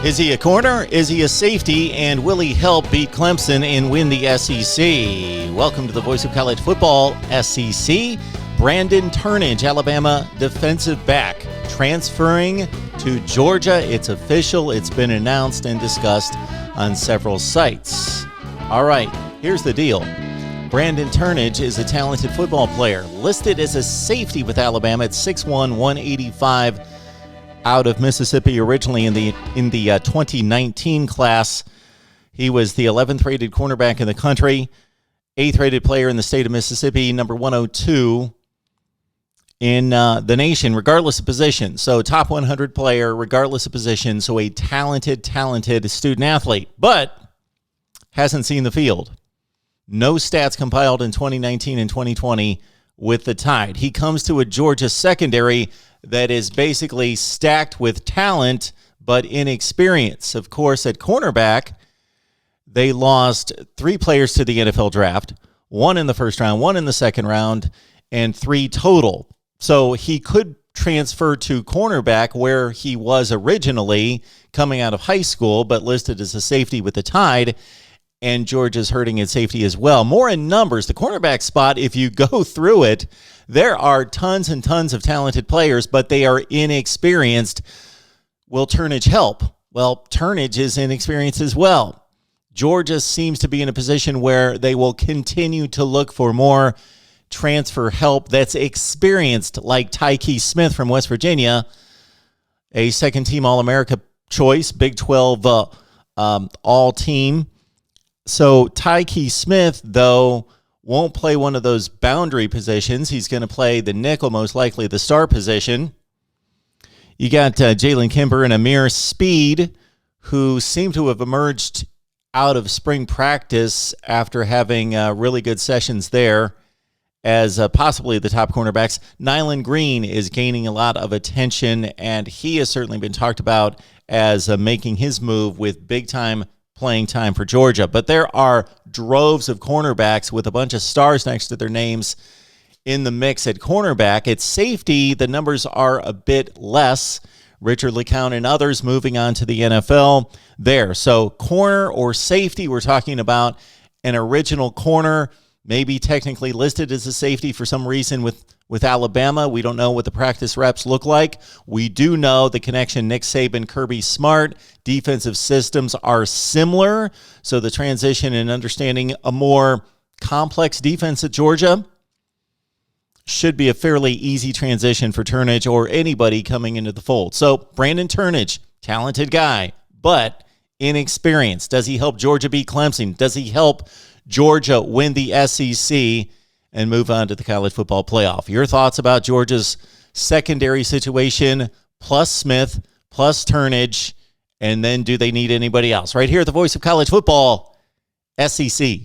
Is he a corner? Is he a safety? And will he help beat Clemson and win the SEC? Welcome to the Voice of College Football, SEC. Brandon Turnage, Alabama defensive back, transferring to Georgia. It's official. It's been announced and discussed on several sites. All right, here's the deal. Brandon Turnage is a talented football player, listed as a safety with Alabama at 6'1", 185, out of Mississippi originally in the 2019 class. He was the 11th rated cornerback in the country, 8th rated player in the state of Mississippi, number 102 in the nation, regardless of position. So top 100 player, regardless of position. So a talented student athlete, but hasn't seen the field. No stats compiled in 2019 and 2020 with the Tide. He comes to a Georgia secondary that is basically stacked with talent but inexperience. Of course, at cornerback, they lost 3 players to the NFL draft, 1 in the first round, 1 in the second round, and 3 total. So he could transfer to cornerback where he was originally coming out of high school, but listed as a safety with the Tide, and Georgia's hurting at safety as well. More in numbers, the cornerback spot, if you go through it, there are tons and tons of talented players, but they are inexperienced. Will Turnage help? Well, Turnage is inexperienced as well. Georgia seems to be in a position where they will continue to look for more transfer help that's experienced, like Tyke Smith from West Virginia, a second-team All-America choice, Big 12 all-team. So Tyke Smith, though, won't play one of those boundary positions. He's going to play the nickel, most likely the star position. You got Jalen Kimber and Amir Speed, who seem to have emerged out of spring practice after having really good sessions there as possibly the top cornerbacks. Nyland Green is gaining a lot of attention, and he has certainly been talked about as making his move with big-time playing time for Georgia. But there are droves of cornerbacks with a bunch of stars next to their names in the mix at cornerback. At safety, the numbers are a bit less. Richard LeCounte and others moving on to the NFL there. So corner or safety, we're talking about an original corner, maybe technically listed as a safety for some reason with Alabama. We don't know what the practice reps look like. We do know the connection Nick Saban, Kirby Smart, defensive systems are similar. So the transition and understanding a more complex defense at Georgia should be a fairly easy transition for Turnage or anybody coming into the fold. So Brandon Turnage, talented guy, but inexperienced. Does he help Georgia beat Clemson? Does he help Georgia win the SEC and move on to the college football playoff? Your thoughts about Georgia's secondary situation, plus Smith, plus Turnage, and then do they need anybody else? Right here at the Voice of College Football, SEC.